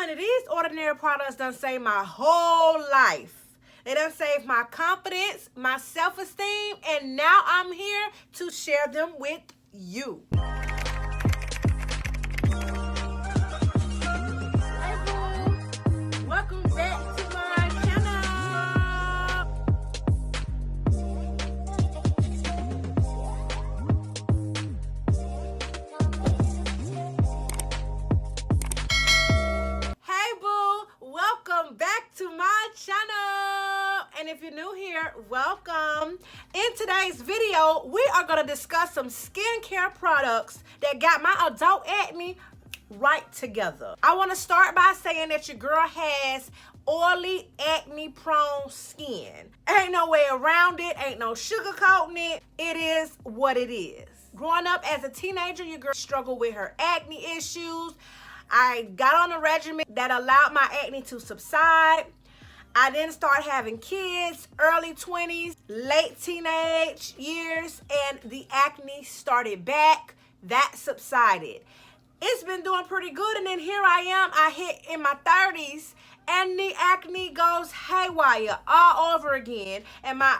honey, these ordinary products done saved my whole life. They done saved my confidence, my self-esteem, and now I'm here to share them with you. Hey boo, welcome back to my channel. Hey boo, welcome back to my channel. And if you're new here, welcome. In today's video, we are going to discuss some skincare products that got my adult acne right together. I want to start by saying that your girl has oily, acne-prone skin. Ain't no way around it. Ain't no sugarcoating it. It is what it is. Growing up as a teenager, your girl struggled with her acne issues. I got on a regimen that allowed my acne to subside. I then started having kids, early 20s, late teenage years, and the acne started back. That subsided. It's been doing pretty good, and then here I am. I hit in my 30s, and the acne goes haywire all over again, and my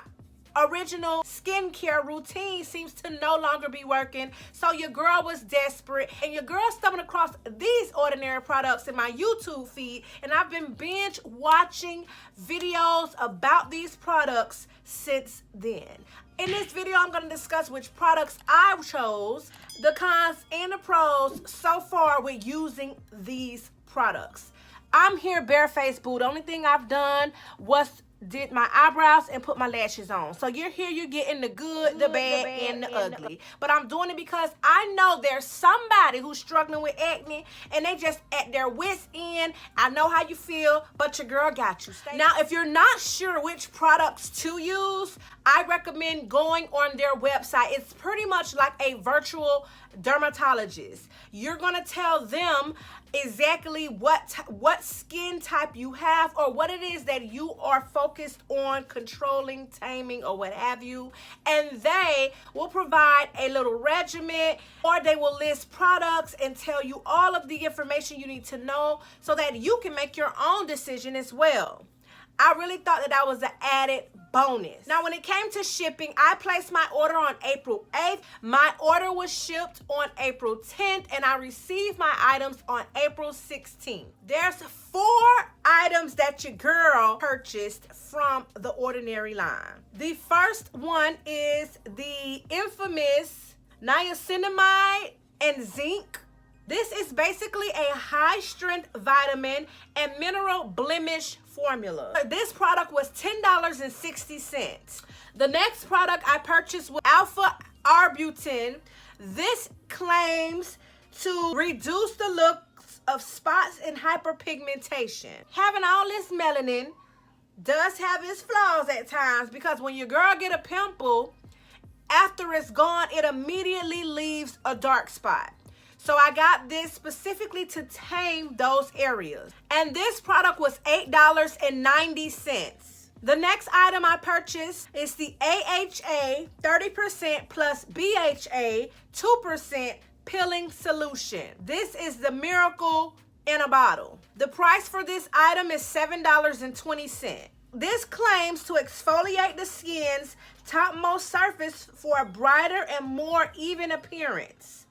original skincare routine seems to no longer be working. So your girl was desperate, and your girl stumbled across these ordinary products in my YouTube feed, and I've been binge watching videos about these products since then. In this video, I'm going to discuss which products I chose, the cons and the pros so far with using these products. I'm here barefaced, boo. The only thing I've done was did my eyebrows and put my lashes on. So you're here, you're getting the good, the bad, and the ugly. But I'm doing it because I know there's somebody who's struggling with acne and they just at their wit's end. I know how you feel, but your girl got you. Now, if you're not sure which products to use, I recommend going on their website. It's pretty much like a virtual dermatologist. You're gonna tell them exactly what skin type you have or what it is that you are focused on controlling, taming, or what have you, and they will provide a little regimen, or they will list products and tell you all of the information you need to know so that you can make your own decision as well. I really thought that was an added bonus. Now, when it came to shipping, I placed my order on April 8th. My order was shipped on April 10th, and I received my items on April 16th. There's 4 items that your girl purchased from the Ordinary line. The first one is the infamous Niacinamide and Zinc. This is basically a high-strength vitamin and mineral blemish formula. This product was $10.60. The next product I purchased was Alpha Arbutin. This claims to reduce the looks of spots and hyperpigmentation. Having all this melanin does have its flaws at times, because when your girl get a pimple, after it's gone, it immediately leaves a dark spot. So I got this specifically to tame those areas. And this product was $8.90. The next item I purchased is the AHA 30% plus BHA 2% peeling solution. This is the miracle in a bottle. The price for this item is $7.20. This claims to exfoliate the skin's topmost surface for a brighter and more even appearance.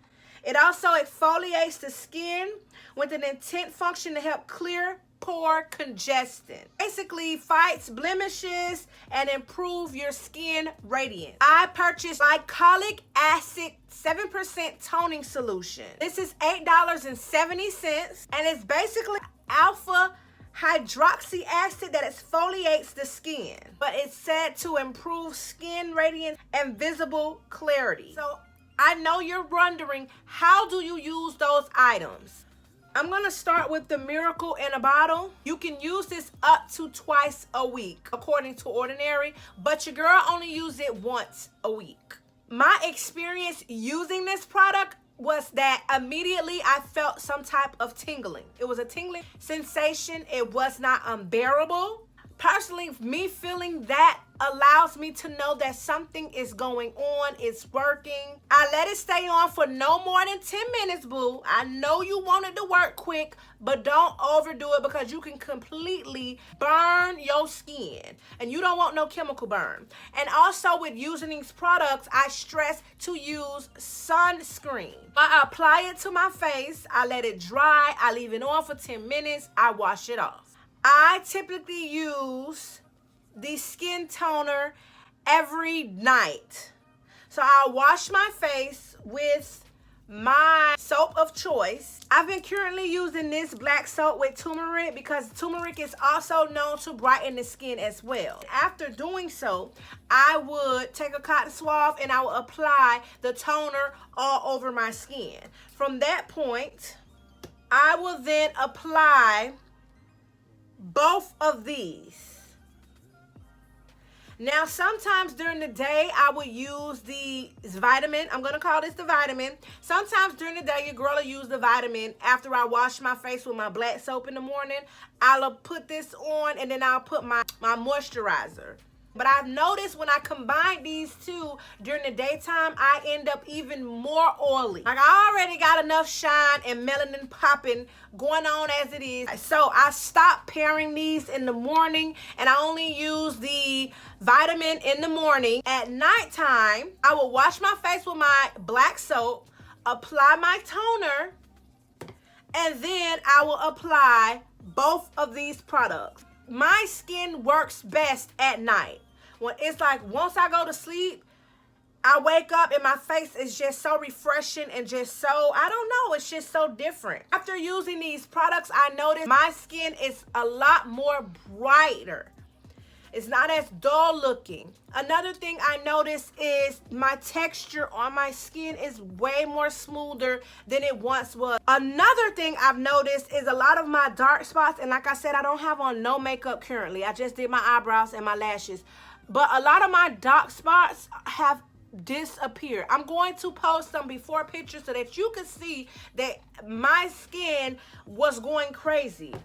It also exfoliates the skin with an intent function to help clear pore congestion. Basically fights blemishes and improve your skin radiance. I purchased Glycolic Acid 7% toning solution. This is $8.70, and it's basically alpha hydroxy acid that exfoliates the skin, but it's said to improve skin radiance and visible clarity. So I know you're wondering, how do you use those items? I'm gonna start with the miracle in a bottle. You can use this up to twice a week, according to Ordinary, but your girl only use it once a week. My experience using this product was that immediately I felt some type of tingling. It was a tingling sensation. It was not unbearable, Personally, me feeling that allows me to know that something is going on, it's working. I let it stay on for no more than 10 minutes, boo. I know you want it to work quick, but don't overdo it because you can completely burn your skin and you don't want no chemical burn. And also with using these products, I stress to use sunscreen. I apply it to my face, I let it dry, I leave it on for 10 minutes, I wash it off. I typically use the skin toner every night. So I'll wash my face with my soap of choice. I've been currently using this black soap with turmeric because turmeric is also known to brighten the skin as well. After doing so, I would take a cotton swab and I will apply the toner all over my skin. From that point, I will then apply both of these. Now, sometimes during the day, I would use the vitamin. I'm going to call this the vitamin. Sometimes during the day, your girl will use the vitamin. After I wash my face with my black soap in the morning, I'll put this on and then I'll put my moisturizer. But I've noticed when I combine these two during the daytime, I end up even more oily. Like I already got enough shine and melanin popping going on as it is. So I stopped pairing these in the morning and I only use the vitamin in the morning. At nighttime, I will wash my face with my black soap, apply my toner, and then I will apply both of these products. My skin works best at night. When it's like once I go to sleep, I wake up and my face is just so refreshing and just so, I don't know, it's just so different. After using these products, I noticed my skin is a lot more brighter. It's not as dull looking. Another thing I noticed is my texture on my skin is way more smoother than it once was. Another thing I've noticed is a lot of my dark spots, and like I said, I don't have on no makeup currently. I just did my eyebrows and my lashes. But a lot of my dark spots have disappeared. I'm going to post some before pictures so that you can see that my skin was going crazy.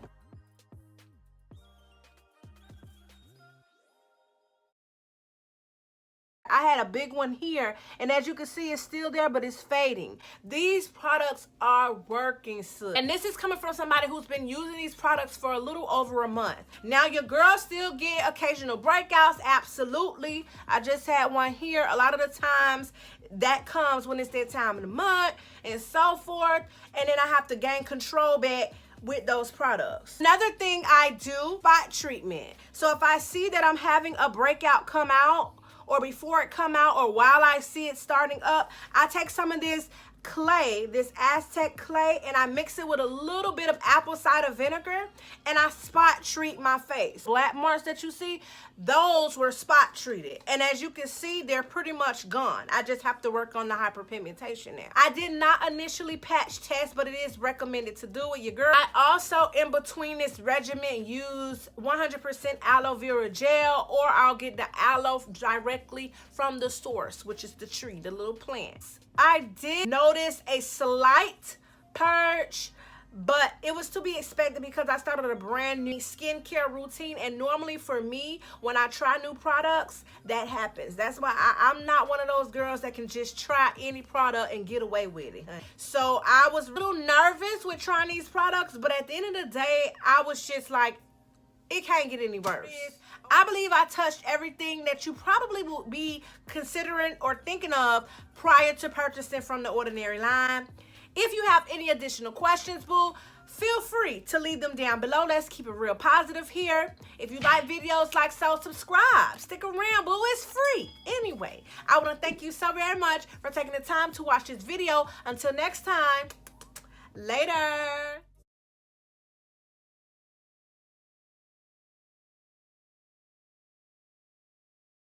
I had a big one here, and as you can see, it's still there, but it's fading. These products are working, sis. And this is coming from somebody who's been using these products for a little over a month. Now, your girl still get occasional breakouts, absolutely. I just had one here. A lot of the times, that comes when it's that time of the month and so forth, and then I have to gain control back with those products. Another thing I do, spot treatment. So if I see that I'm having a breakout come out, or before it come out, or while I see it starting up, I take some of this clay, this Aztec clay, and I mix it with a little bit of apple cider vinegar, and I spot treat my face. Black marks that you see, those were spot treated. And as you can see, they're pretty much gone. I just have to work on the hyperpigmentation now. I did not initially patch test, but it is recommended to do it, your girl. I also, in between this regimen, use 100% aloe vera gel, or I'll get the aloe directly from the source, which is the tree, the little plants. I did notice a slight purge, but it was to be expected because I started a brand new skincare routine, and normally for me, when I try new products, that happens. That's why I'm not one of those girls that can just try any product and get away with it. So I was a little nervous with trying these products, but at the end of the day, I was just like, it can't get any worse. I believe I touched everything that you probably would be considering or thinking of prior to purchasing from The Ordinary line. If you have any additional questions, boo, feel free to leave them down below. Let's keep it real positive here. If you like videos like so, subscribe. Stick around, boo. It's free. Anyway, I want to thank you so very much for taking the time to watch this video. Until next time, later.